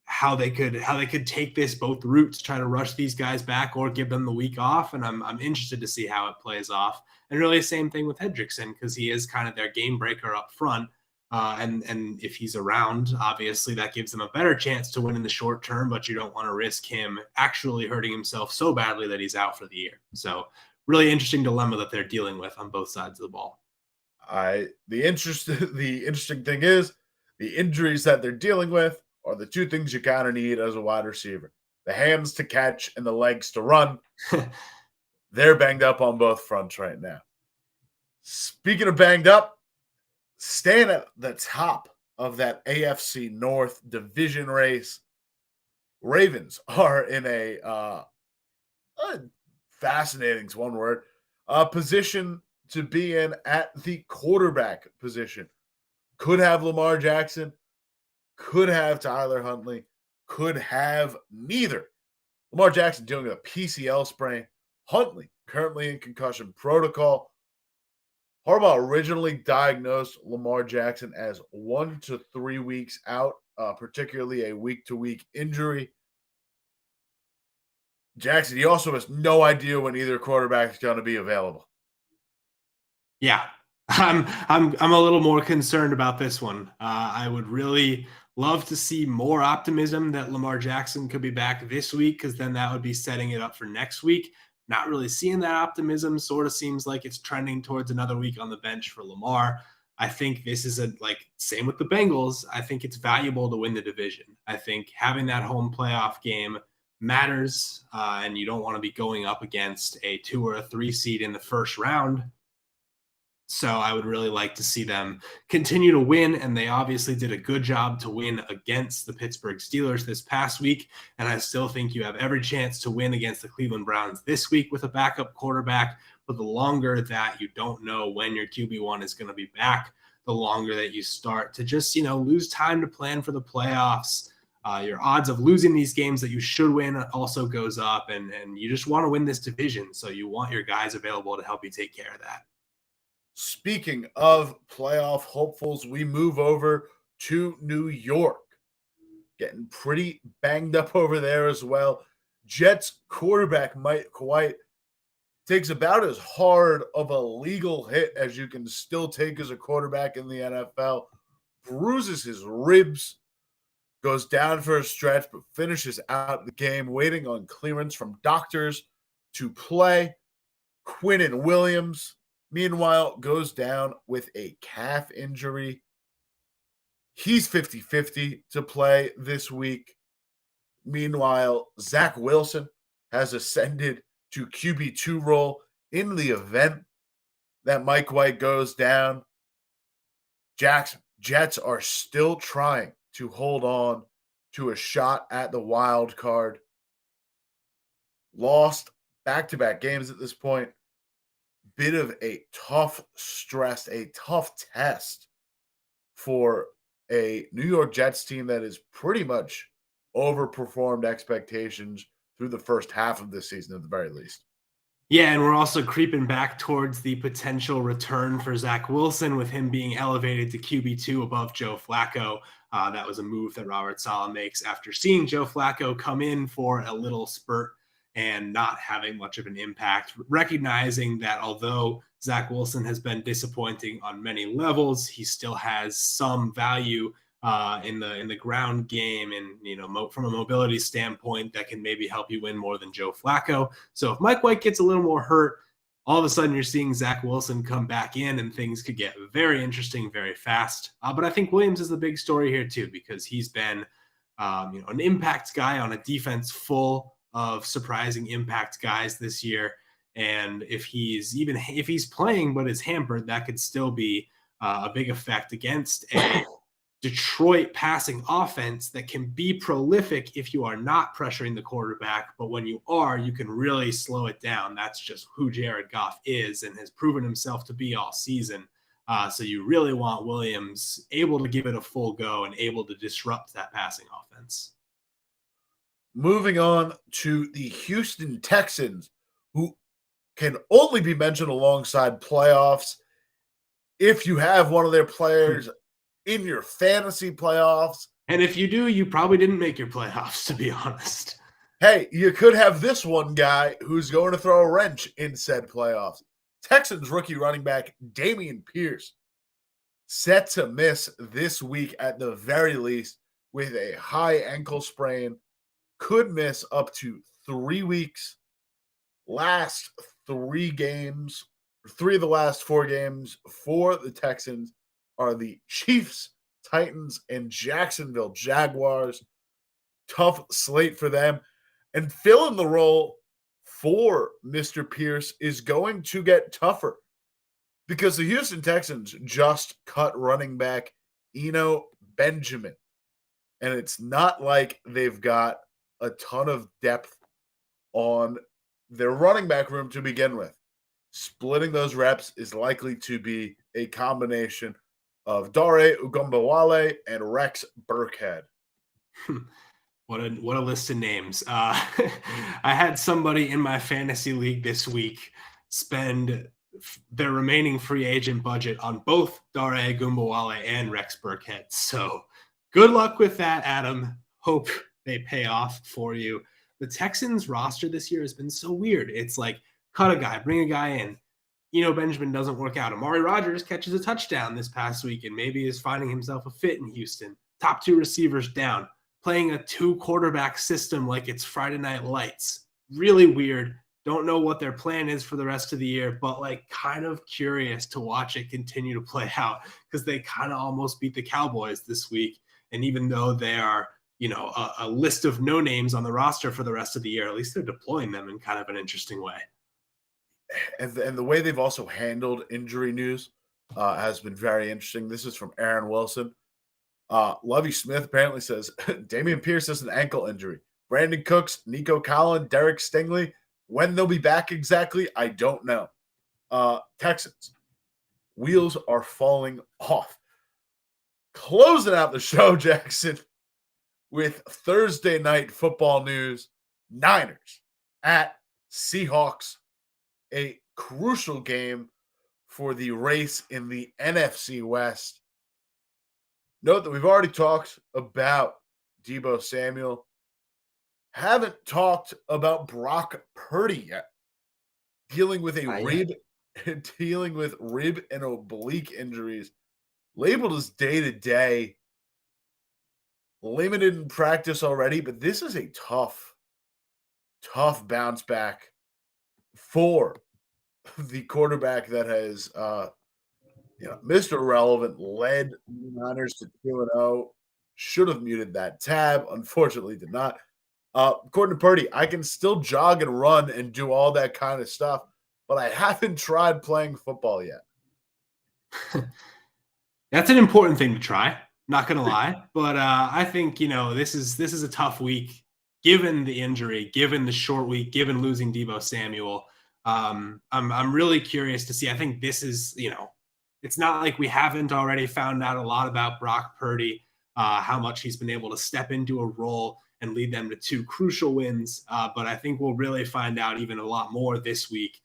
how they could take this both routes, try to rush these guys back or give them the week off. And I'm interested to see how it plays off. And really the same thing with Hendrickson, because he is kind of their game breaker up front. And if he's around, obviously that gives them a better chance to win in the short term, but you don't want to risk him actually hurting himself so badly that he's out for the year. So really interesting dilemma that they're dealing with on both sides of the ball. The interesting thing is the injuries that they're dealing with are the two things you kind of need as a wide receiver: the hands to catch and the legs to run. They're banged up on both fronts right now. Speaking of banged up, staying at the top of that AFC North division race, Ravens are in a fascinating, it's one word, position to be in at the quarterback position. Could have Lamar Jackson, could have Tyler Huntley, could have neither. Lamar Jackson dealing with a PCL sprain. Huntley currently in concussion protocol. Harbaugh originally diagnosed Lamar Jackson as 1 to 3 weeks out, particularly a week-to-week injury. Jackson, he also has no idea when either quarterback is going to be available. Yeah, I'm a little more concerned about this one. I would really love to see more optimism that Lamar Jackson could be back this week, because then that would be setting it up for next week. Not really seeing that optimism. Sort of seems like it's trending towards another week on the bench for Lamar. I think this is same with the Bengals. I think it's valuable to win the division. I think having that home playoff game matters, and you don't want to be going up against a 2 or a 3 seed in the first round. So I would really like to see them continue to win, and they obviously did a good job to win against the Pittsburgh Steelers this past week, and I still think you have every chance to win against the Cleveland Browns this week with a backup quarterback. But the longer that you don't know when your QB1 is going to be back, the longer that you start to just, lose time to plan for the playoffs. Your odds of losing these games that you should win also goes up, and you just want to win this division, so you want your guys available to help you take care of that. Speaking of playoff hopefuls, we move over to New York. Getting pretty banged up over there as well. Jets quarterback Mike White takes about as hard of a legal hit as you can still take as a quarterback in the NFL. Bruises his ribs, goes down for a stretch, but finishes out the game, waiting on clearance from doctors to play. Quinnen Williams, meanwhile, goes down with a calf injury. He's 50-50 to play this week. Meanwhile, Zach Wilson has ascended to QB2 role in the event that Mike White goes down. Jets are still trying to hold on to a shot at the wild card. Lost back-to-back games at this point. Bit of a tough test for a New York Jets team that is pretty much overperformed expectations through the first half of this season at the very least. Yeah, and we're also creeping back towards the potential return for Zach Wilson, with him being elevated to QB2 above Joe Flacco. That was a move that Robert Saleh makes after seeing Joe Flacco come in for a little spurt and not having much of an impact, recognizing that although Zach Wilson has been disappointing on many levels, he still has some value in the ground game, and from a mobility standpoint that can maybe help you win more than Joe Flacco. So if Mike White gets a little more hurt, all of a sudden you're seeing Zach Wilson come back in, and things could get very interesting very fast. But I think Williams is the big story here too, because he's been an impact guy on a defense full of surprising impact guys this year. And if he's playing but is hampered, that could still be a big effect against a Detroit passing offense that can be prolific if you are not pressuring the quarterback. But when you are, you can really slow it down. That's just who Jared Goff is and has proven himself to be all season. So you really want Williams able to give it a full go and able to disrupt that passing offense. Moving on to the Houston Texans, who can only be mentioned alongside playoffs if you have one of their players in your fantasy playoffs. And if you do, you probably didn't make your playoffs, to be honest. Hey, you could have this one guy who's going to throw a wrench in said playoffs. Texans rookie running back Dameon Pierce set to miss this week at the very least with a high ankle sprain. Could miss up to 3 weeks. Last 3 games 3 of the last 4 games for the Texans are the Chiefs, Titans, and Jacksonville Jaguars. Tough slate for them. And filling the role for Mr. Pierce is going to get tougher because the Houston Texans just cut running back Eno Benjamin. And it's not like they've got a ton of depth on their running back room to begin with. Splitting those reps is likely to be a combination of Dare Ugumbawale and Rex Burkhead. What a list of names. I had somebody in my fantasy league this week spend their remaining free agent budget on both Dare Gumbawale and Rex Burkhead. So good luck with that, Adam. Hope they pay off for you. The Texans roster this year has been so weird. It's like cut a guy, bring a guy in. Benjamin doesn't work out. Amari Rodgers catches a touchdown this past week and maybe is finding himself a fit in Houston. Top 2 receivers down. Playing a 2-quarterback system like it's Friday Night Lights. Really weird. Don't know what their plan is for the rest of the year, but kind of curious to watch it continue to play out because they kind of almost beat the Cowboys this week. And even though they are, a list of no names on the roster for the rest of the year, at least they're deploying them in kind of an interesting way. And the way they've also handled injury news has been very interesting. This is from Aaron Wilson. Lovie Smith apparently says Dameon Pierce has an ankle injury. Brandon Cooks, Nico Collin, Derek Stingley. When they'll be back exactly, I don't know. Texans. Wheels are falling off. Closing out the show, Jackson, with Thursday night football news. Niners at Seahawks. A crucial game for the race in the NFC West. Note that we've already talked about Deebo Samuel. Haven't talked about Brock Purdy yet. Dealing with rib and oblique injuries. Labeled as day-to-day. Limited in practice already, but this is a tough bounce back for the quarterback that has Mr. Irrelevant led the Niners to 2-0. Should have muted that tab. Unfortunately, did not. According to Purdy, I can still jog and run and do all that kind of stuff, but I haven't tried playing football yet. That's an important thing to try. Not going to lie. But I think, this is a tough week, given the injury, given the short week, given losing Deebo Samuel. I'm really curious to see. I think this is, it's not like we haven't already found out a lot about Brock Purdy, how much he's been able to step into a role and lead them to 2 crucial wins. But I think we'll really find out even a lot more this week,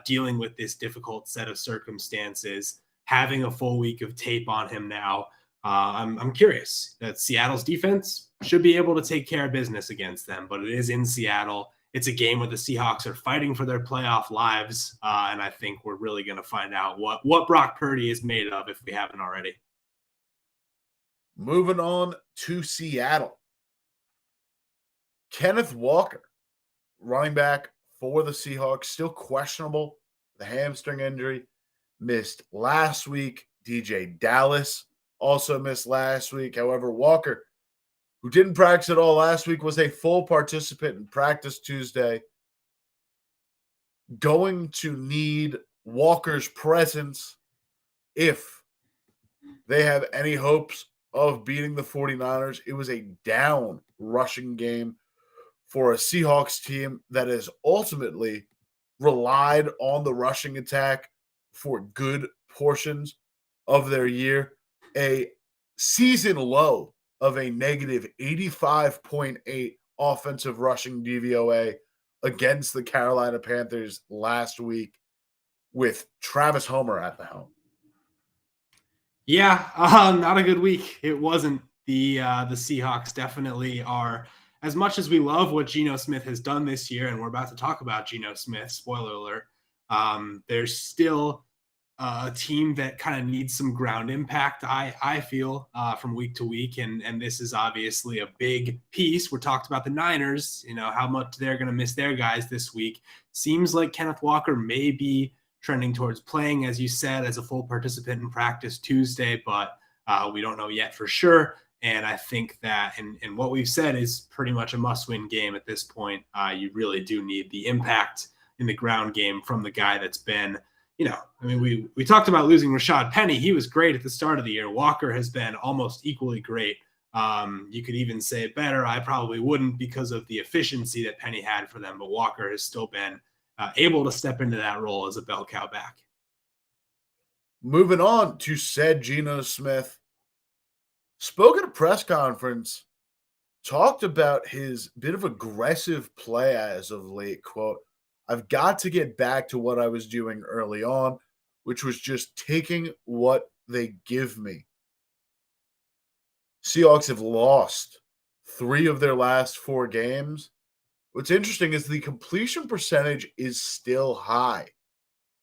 dealing with this difficult set of circumstances, having a full week of tape on him now. I'm curious that Seattle's defense should be able to take care of business against them, but it is in Seattle. It's a game where the Seahawks are fighting for their playoff lives, and I think we're really going to find out what Brock Purdy is made of if we haven't already. Moving on to Seattle. Kenneth Walker, running back for the Seahawks, still questionable. The hamstring injury, missed last week. DJ Dallas also missed last week. However, Walker, who didn't practice at all last week, was a full participant in practice Tuesday. Going to need Walker's presence if they have any hopes of beating the 49ers. It was a down rushing game for a Seahawks team that has ultimately relied on the rushing attack for good portions of their year. A season low of a negative 85.8 offensive rushing DVOA against the Carolina Panthers last week with Travis Homer at the helm. Yeah, not a good week. It wasn't. The Seahawks definitely are, as much as we love what Geno Smith has done this year, and we're about to talk about Geno Smith, spoiler alert, there's still a team that kind of needs some ground impact, I feel, from week to week. And this is obviously a big piece. We talked about the Niners, how much they're going to miss their guys this week. Seems like Kenneth Walker may be trending towards playing, as you said, as a full participant in practice Tuesday, but we don't know yet for sure. And I think that, and what we've said is pretty much a must-win game at this point. You really do need the impact in the ground game from the guy that's been, I mean, we talked about losing Rashad Penny. He was great at the start of the year. Walker has been almost equally great. You could even say it better. I probably wouldn't because of the efficiency that Penny had for them, but Walker has still been able to step into that role as a bell cow back. Moving on to said Geno Smith, spoke at a press conference, talked about his bit of aggressive play as of late. Quote, I've got to get back to what I was doing early on, which was just taking what they give me. Seahawks have lost 3 of their last 4 games. What's interesting is the completion percentage is still high,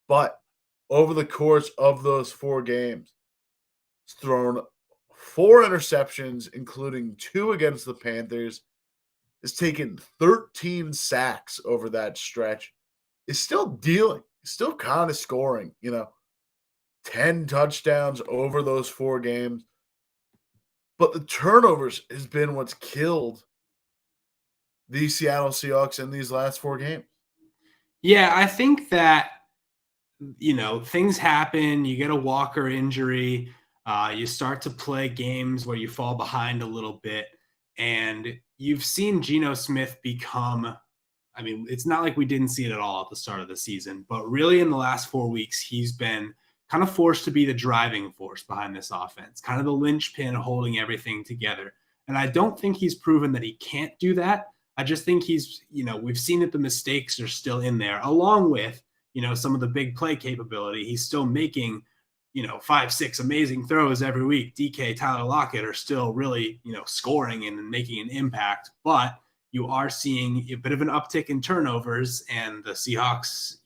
but over the course of those 4 games, it's thrown 4 interceptions, including 2 against the Panthers, has taken 13 sacks over that stretch, is still dealing, still kind of scoring, 10 touchdowns over those 4 games. But the turnovers has been what's killed the Seattle Seahawks in these last 4 games. Yeah, I think that, things happen. You get a Walker injury. You start to play games where you fall behind a little bit. And you've seen Geno Smith become, I mean, it's not like we didn't see it at all at the start of the season, but really in the last 4 weeks, he's been kind of forced to be the driving force behind this offense, kind of the linchpin holding everything together. And I don't think he's proven that he can't do that. I just think he's, we've seen that the mistakes are still in there, along with, some of the big play capability. He's still making, 5-6 amazing throws every week. DK, Tyler Lockett are still really, scoring and making an impact. But you are seeing a bit of an uptick in turnovers, and the Seahawks,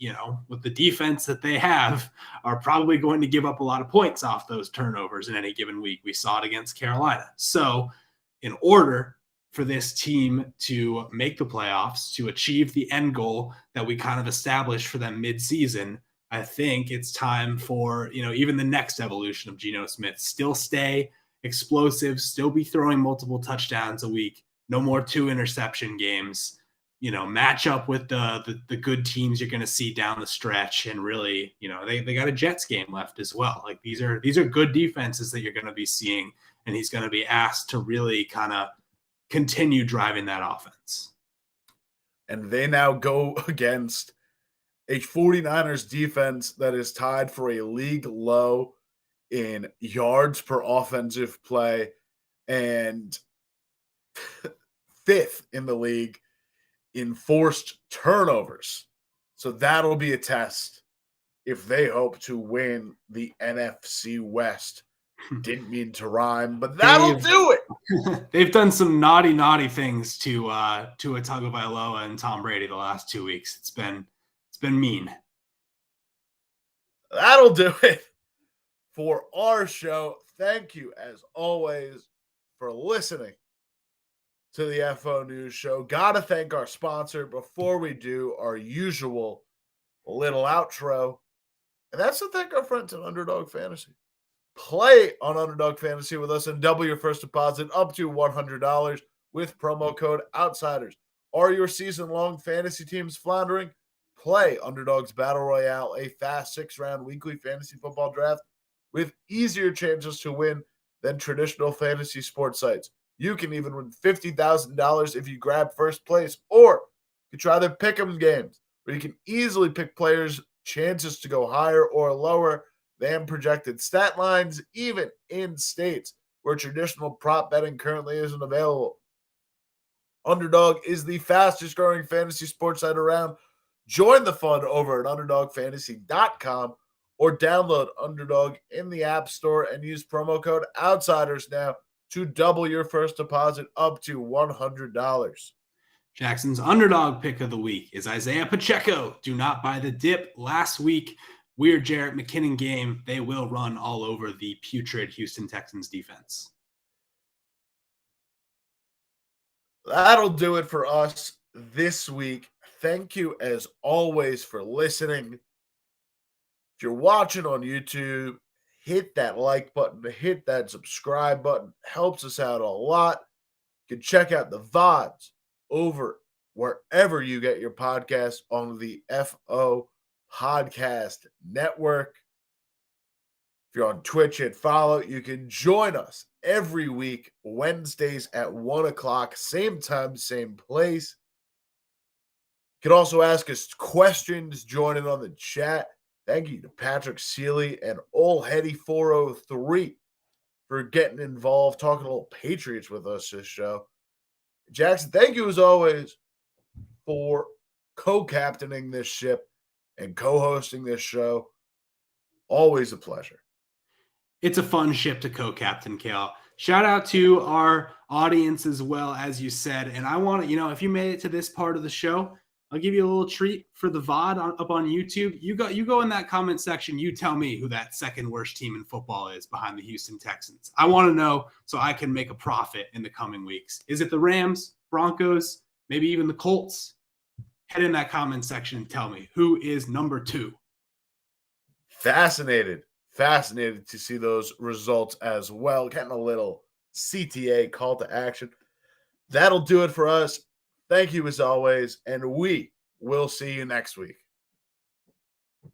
with the defense that they have, are probably going to give up a lot of points off those turnovers in any given week. We saw it against Carolina. So in order for this team to make the playoffs, to achieve the end goal that we kind of established for them mid-season, I think it's time for, even the next evolution of Geno Smith. Still stay explosive, still be throwing multiple touchdowns a week. No more 2 interception games, match up with the good teams you're going to see down the stretch. And really, they got a Jets game left as well. Like these are good defenses that you're going to be seeing. And he's going to be asked to really kind of continue driving that offense. And they now go against a 49ers defense that is tied for a league low in yards per offensive play and 5th in the league in forced turnovers. So that'll be a test if they hope to win the NFC West. Didn't mean to rhyme, but that'll do it. They've done some naughty things to Tagovailoa and Tom Brady the last 2 weeks. It's been mean. That'll do it for our show. Thank you, as always, for listening to the FO News Show. Gotta thank our sponsor before we do our usual little outro. And that's to thank our friends at Underdog Fantasy. Play on Underdog Fantasy with us and double your first deposit up to $100 with promo code OUTSIDERS. Are your season-long fantasy teams floundering? Play Underdog's Battle Royale, a fast 6-round weekly fantasy football draft with easier chances to win than traditional fantasy sports sites. You can even win $50,000 if you grab first place, or you try their pick'em games where you can easily pick players' chances to go higher or lower than projected stat lines, even in states where traditional prop betting currently isn't available. Underdog is the fastest growing fantasy sports site around. Join the fun over at underdogfantasy.com or download Underdog in the App Store and use promo code OUTSIDERS now to double your first deposit up to $100. Jackson's underdog pick of the week is Isaiah Pacheco. Do not buy the dip. Last week, weird Jarrett McKinnon game. They will run all over the putrid Houston Texans defense. That'll do it for us this week. Thank you, as always, for listening. If you're watching on YouTube, hit that like button, hit that subscribe button. Helps us out a lot. You can check out the VODs over wherever you get your podcast on the FO Podcast Network. If you're on Twitch, hit follow. You can join us every week, Wednesdays at 1 o'clock, same time, same place. You can also ask us questions, join in on the chat. Thank you to Patrick Seeley and Oldheady403 for getting involved, talking a little Patriots with us this show. Jackson, thank you as always for co-captaining this ship and co-hosting this show. Always a pleasure. It's a fun ship to co-captain, Cale. Shout out to our audience as well, as you said. And I want to, if you made it to this part of the show, I'll give you a little treat for the VOD up on YouTube. You go in that comment section. You tell me who that second worst team in football is behind the Houston Texans. I want to know so I can make a profit in the coming weeks. Is it the Rams, Broncos, maybe even the Colts? Head in that comment section and tell me who is number 2. Fascinated to see those results as well. Getting a little CTA call to action. That'll do it for us. Thank you as always, and we will see you next week.